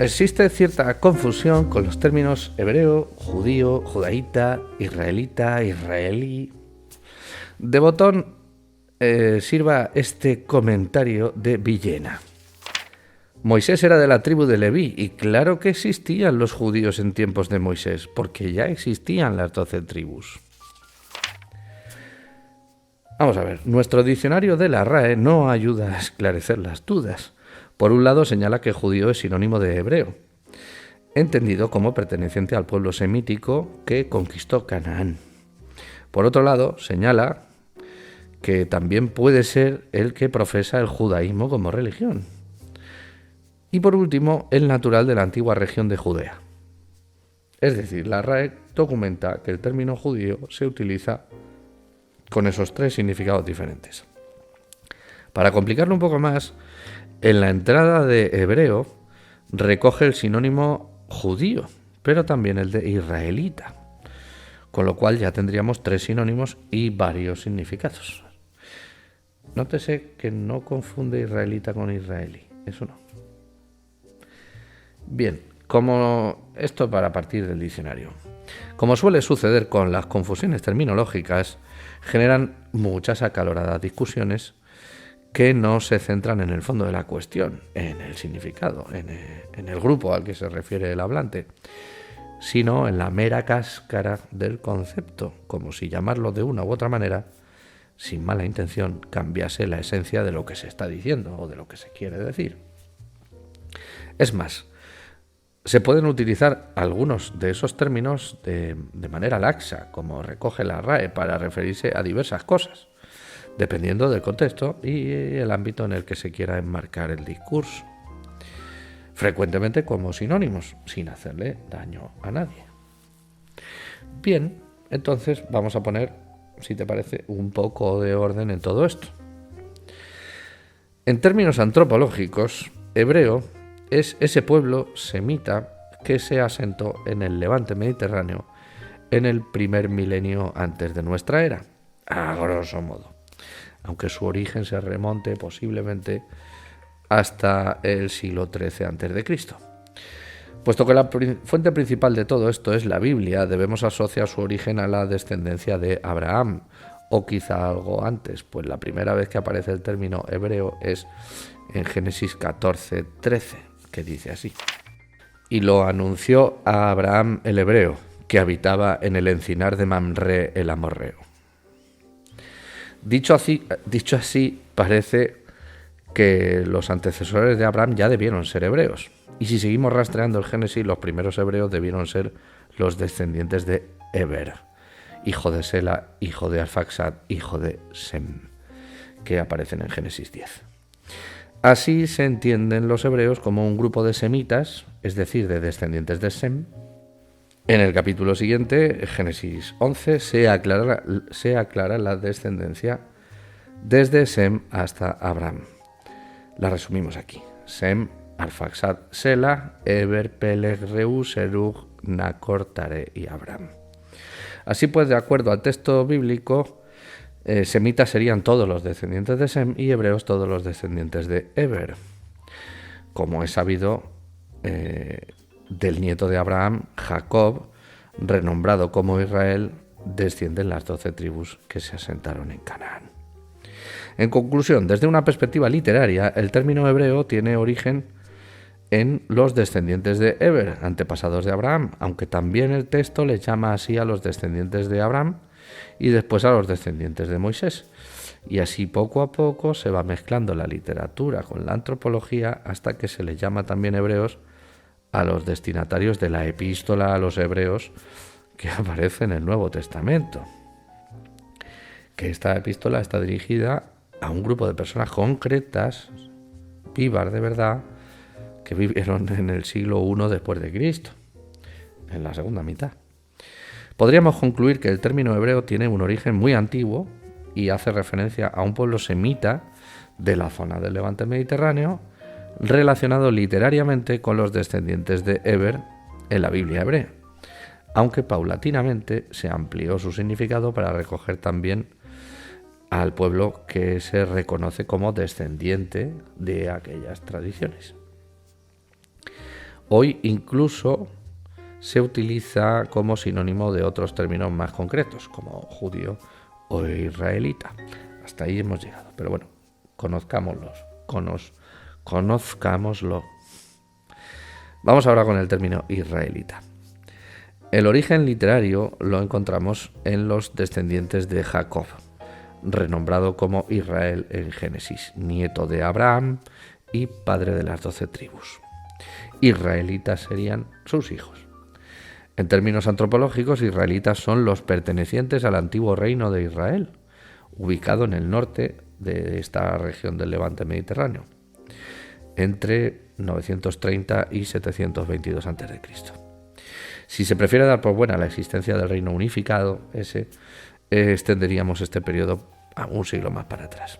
Existe cierta confusión con los términos hebreo, judío, judaíta, israelita, israelí. De botón sirva este comentario de Villena. Moisés era de la tribu de Leví y claro que existían los judíos en tiempos de Moisés, porque ya existían las 12 tribus. Vamos a ver, nuestro diccionario de la RAE no ayuda a esclarecer las dudas. Por un lado señala que judío es sinónimo de hebreo, entendido como perteneciente al pueblo semítico que conquistó Canaán. Por otro lado, señala que también puede ser el que profesa el judaísmo como religión. Y por último, el natural de la antigua región de Judea. Es decir, la RAE documenta que el término judío se utiliza con esos tres significados diferentes. Para complicarlo un poco más, en la entrada de hebreo recoge el sinónimo judío, pero también el de israelita, con lo cual ya tendríamos tres sinónimos y varios significados. Nótese que no confunde israelita con israelí, eso no. Bien, como esto para partir del diccionario. Como suele suceder con las confusiones terminológicas, generan muchas acaloradas discusiones que no se centran en el fondo de la cuestión, en el significado, en el grupo al que se refiere el hablante, sino en la mera cáscara del concepto, como si llamarlo de una u otra manera, sin mala intención, cambiase la esencia de lo que se está diciendo o de lo que se quiere decir. Es más, se pueden utilizar algunos de esos términos de manera laxa, como recoge la RAE, para referirse a diversas cosas, dependiendo del contexto y el ámbito en el que se quiera enmarcar el discurso, frecuentemente como sinónimos, sin hacerle daño a nadie. Bien, entonces vamos a poner, si te parece, un poco de orden en todo esto. En términos antropológicos, hebreo es ese pueblo semita que se asentó en el Levante mediterráneo en el primer milenio antes de nuestra era, a grosso modo, aunque su origen se remonte posiblemente hasta el siglo XIII a.C. Puesto que la fuente principal de todo esto es la Biblia, debemos asociar su origen a la descendencia de Abraham, o quizá algo antes, pues la primera vez que aparece el término hebreo es en Génesis 14:13, que dice así: y lo anunció a Abraham el hebreo, que habitaba en el encinar de Mamre el amorreo. Dicho así, parece que los antecesores de Abraham ya debieron ser hebreos. Y si seguimos rastreando el Génesis, los primeros hebreos debieron ser los descendientes de Eber, hijo de Sela, hijo de Arfaxad, hijo de Sem, que aparecen en Génesis 10. Así se entienden los hebreos como un grupo de semitas, es decir, de descendientes de Sem. En el capítulo siguiente, Génesis 11, se aclara la descendencia desde Sem hasta Abraham. La resumimos aquí: Sem, Arfaxad, Sela, Eber, Peleg, Reu, Serug, Nacor, Tare y Abraham. Así pues, de acuerdo al texto bíblico, semitas serían todos los descendientes de Sem y hebreos todos los descendientes de Eber. Como es sabido, del nieto de Abraham, Jacob, renombrado como Israel, descienden las 12 tribus que se asentaron en Canaán. En conclusión, desde una perspectiva literaria, el término hebreo tiene origen en los descendientes de Eber, antepasados de Abraham, aunque también el texto les llama así a los descendientes de Abraham y después a los descendientes de Moisés. Y así poco a poco se va mezclando la literatura con la antropología hasta que se les llama también hebreos a los destinatarios de la epístola a los hebreos que aparece en el Nuevo Testamento. Que esta epístola está dirigida a un grupo de personas concretas, vivas de verdad, que vivieron en el siglo I después de Cristo, en la segunda mitad. Podríamos concluir que el término hebreo tiene un origen muy antiguo y hace referencia a un pueblo semita de la zona del Levante mediterráneo, relacionado literariamente con los descendientes de Eber en la Biblia hebrea, aunque paulatinamente se amplió su significado para recoger también al pueblo que se reconoce como descendiente de aquellas tradiciones. Hoy incluso se utiliza como sinónimo de otros términos más concretos, como judío o israelita. Hasta ahí hemos llegado, pero bueno, conozcámoslo. Vamos ahora con el término israelita. El origen literario lo encontramos en los descendientes de Jacob, renombrado como Israel en Génesis, nieto de Abraham y padre de las 12 tribus. Israelitas serían sus hijos. En términos antropológicos, israelitas son los pertenecientes al antiguo reino de Israel, ubicado en el norte de esta región del Levante mediterráneo, entre 930 y 722 a.C. Si se prefiere dar por buena la existencia del reino unificado, extenderíamos este periodo a un siglo más para atrás.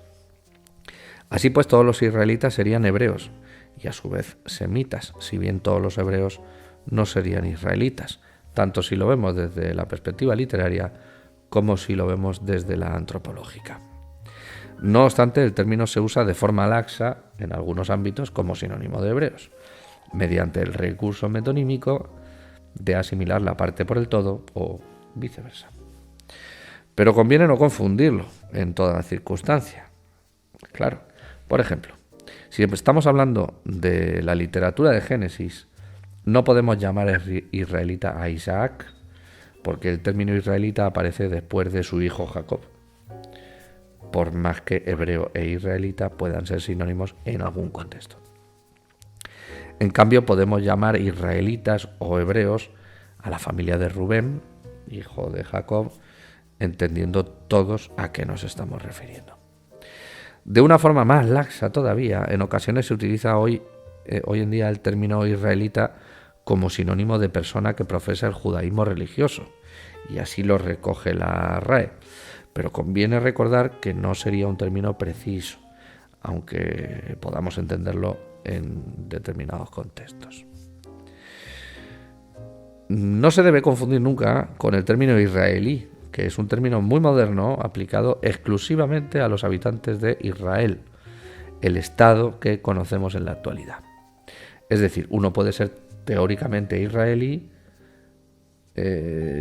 Así pues, todos los israelitas serían hebreos y a su vez semitas, si bien todos los hebreos no serían israelitas, tanto si lo vemos desde la perspectiva literaria como si lo vemos desde la antropológica. No obstante, el término se usa de forma laxa en algunos ámbitos como sinónimo de hebreos, mediante el recurso metonímico de asimilar la parte por el todo o viceversa. Pero conviene no confundirlo en toda circunstancia. Claro, por ejemplo, si estamos hablando de la literatura de Génesis, no podemos llamar israelita a Isaac, porque el término israelita aparece después de su hijo Jacob, por más que hebreo e israelita puedan ser sinónimos en algún contexto. En cambio, podemos llamar israelitas o hebreos a la familia de Rubén, hijo de Jacob, entendiendo todos a qué nos estamos refiriendo. De una forma más laxa todavía, en ocasiones se utiliza hoy en día el término israelita como sinónimo de persona que profesa el judaísmo religioso, y así lo recoge la RAE. Pero conviene recordar que no sería un término preciso, aunque podamos entenderlo en determinados contextos. No se debe confundir nunca con el término israelí, que es un término muy moderno aplicado exclusivamente a los habitantes de Israel, el estado que conocemos en la actualidad. Es decir, uno puede ser teóricamente israelí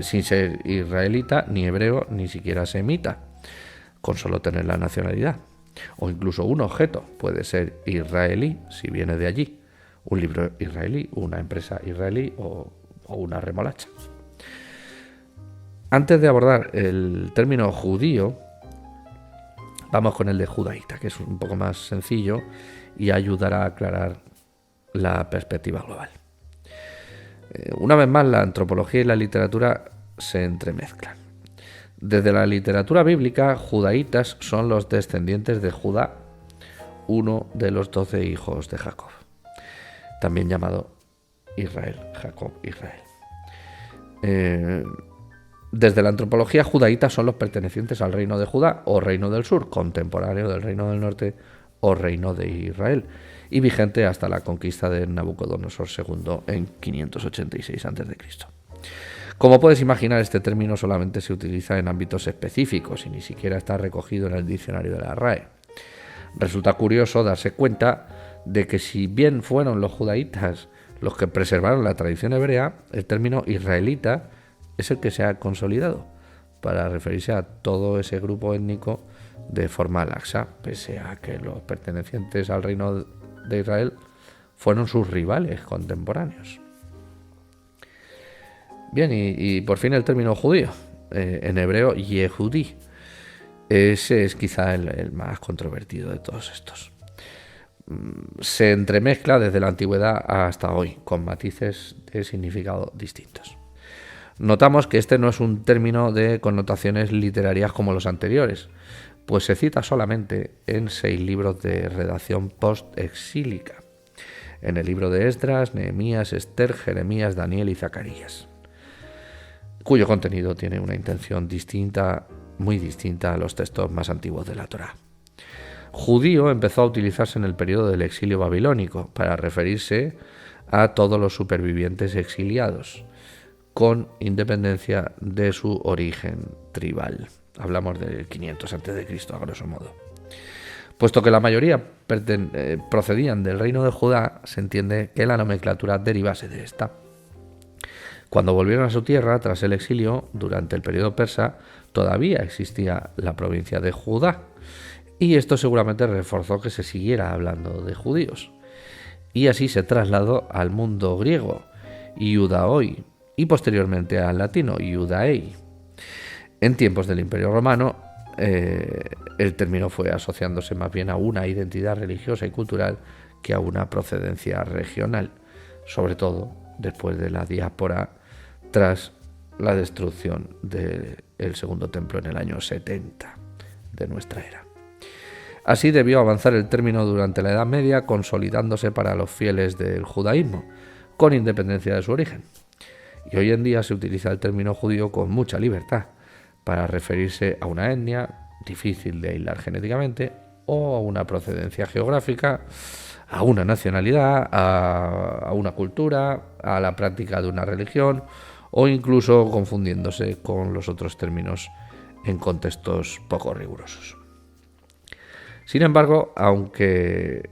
sin ser israelita, ni hebreo, ni siquiera semita, con solo tener la nacionalidad. O incluso un objeto puede ser israelí si viene de allí, un libro israelí, una empresa israelí o una remolacha. Antes de abordar el término judío, vamos con el de judaíta, que es un poco más sencillo y ayudará a aclarar la perspectiva global. Una vez más, la antropología y la literatura se entremezclan. Desde la literatura bíblica, judaítas son los descendientes de Judá, uno de los 12 hijos de Jacob, también llamado Israel, Jacob, Israel. Desde la antropología, judaítas son los pertenecientes al reino de Judá o reino del sur, contemporáneo del reino del norte o reino de Israel, y vigente hasta la conquista de Nabucodonosor II en 586 a.C. Como puedes imaginar, este término solamente se utiliza en ámbitos específicos y ni siquiera está recogido en el diccionario de la RAE. Resulta curioso darse cuenta de que si bien fueron los judaítas los que preservaron la tradición hebrea, el término israelita es el que se ha consolidado para referirse a todo ese grupo étnico de forma laxa, pese a que los pertenecientes al reino de Israel fueron sus rivales contemporáneos. Bien, y por fin el término judío, en hebreo Yehudí. Ese es quizá el más controvertido de todos estos. Se entremezcla desde la antigüedad hasta hoy, con matices de significado distintos. Notamos que este no es un término de connotaciones literarias como los anteriores, pues se cita solamente en 6 libros de redacción post-exílica, en el libro de Esdras, Nehemías, Esther, Jeremías, Daniel y Zacarías, cuyo contenido tiene una intención distinta, muy distinta a los textos más antiguos de la Torá. Judío empezó a utilizarse en el periodo del exilio babilónico para referirse a todos los supervivientes exiliados, con independencia de su origen tribal. Hablamos del 500 a.C., a grosso modo. Puesto que la mayoría procedían del reino de Judá, se entiende que la nomenclatura derivase de esta. Cuando volvieron a su tierra, tras el exilio, durante el periodo persa, todavía existía la provincia de Judá, y esto seguramente reforzó que se siguiera hablando de judíos. Y así se trasladó al mundo griego, Iudaoi, y posteriormente al latino, Iudaei. En tiempos del Imperio Romano, el término fue asociándose más bien a una identidad religiosa y cultural que a una procedencia regional, sobre todo después de la diáspora tras la destrucción del Segundo Templo en el año 70 de nuestra era. Así debió avanzar el término durante la Edad Media, consolidándose para los fieles del judaísmo, con independencia de su origen. Y hoy en día se utiliza el término judío con mucha libertad para referirse a una etnia difícil de aislar genéticamente o a una procedencia geográfica, a una nacionalidad, a una cultura, a la práctica de una religión o incluso confundiéndose con los otros términos en contextos poco rigurosos. Sin embargo, aunque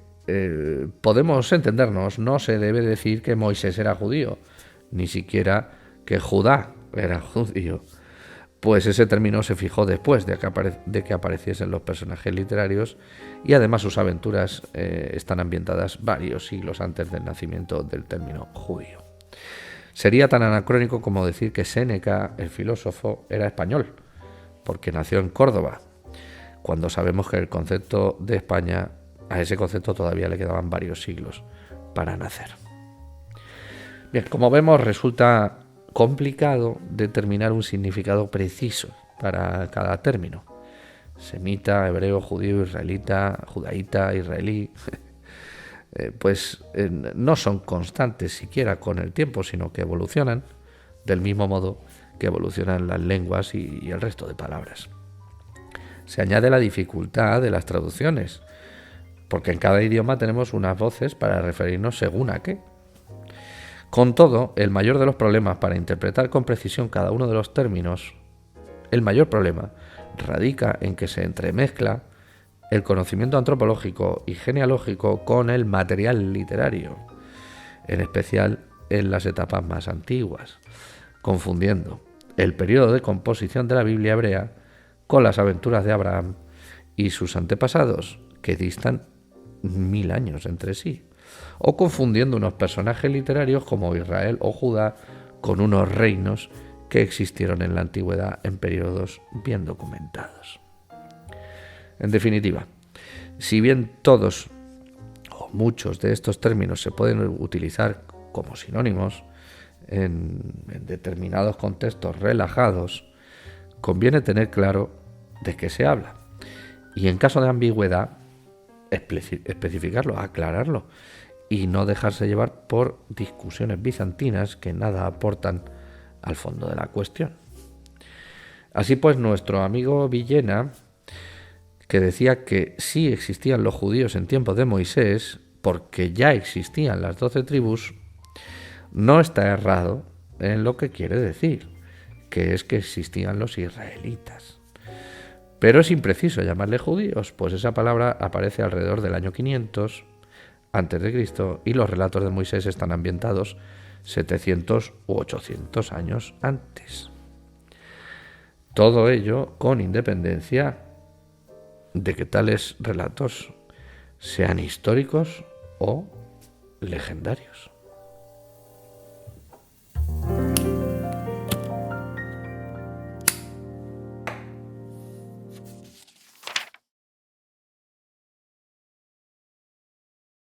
podemos entendernos, no se debe decir que Moisés era judío, ni siquiera que Judá era judío, pues ese término se fijó después de que apareciesen los personajes literarios y además sus aventuras están ambientadas varios siglos antes del nacimiento del término judío. Sería tan anacrónico como decir que Séneca, el filósofo, era español, porque nació en Córdoba, cuando sabemos que el concepto de España, a ese concepto todavía le quedaban varios siglos para nacer. Bien, como vemos, resulta complicado determinar un significado preciso para cada término. Semita, hebreo, judío, israelita, judaíta, israelí, no son constantes siquiera con el tiempo, sino que evolucionan del mismo modo que evolucionan las lenguas y el resto de palabras. Se añade la dificultad de las traducciones, porque en cada idioma tenemos unas voces para referirnos según a qué. Con todo, el mayor de los problemas para interpretar con precisión cada uno de los términos, el mayor problema radica en que se entremezcla el conocimiento antropológico y genealógico con el material literario, en especial en las etapas más antiguas, confundiendo el periodo de composición de la Biblia hebrea con las aventuras de Abraham y sus antepasados, que distan 1000 años entre sí, o confundiendo unos personajes literarios como Israel o Judá con unos reinos que existieron en la antigüedad en periodos bien documentados. En definitiva, si bien todos o muchos de estos términos se pueden utilizar como sinónimos en determinados contextos relajados, conviene tener claro de qué se habla y en caso de ambigüedad especificarlo, aclararlo y no dejarse llevar por discusiones bizantinas que nada aportan al fondo de la cuestión. Así pues, nuestro amigo Villena, que decía que sí existían los judíos en tiempos de Moisés, porque ya existían las 12 tribus, no está errado en lo que quiere decir, que es que existían los israelitas. Pero es impreciso llamarle judíos, pues esa palabra aparece alrededor del año 500 a.C. y los relatos de Moisés están ambientados 700 u 800 años antes. Todo ello con independencia de que tales relatos sean históricos o legendarios.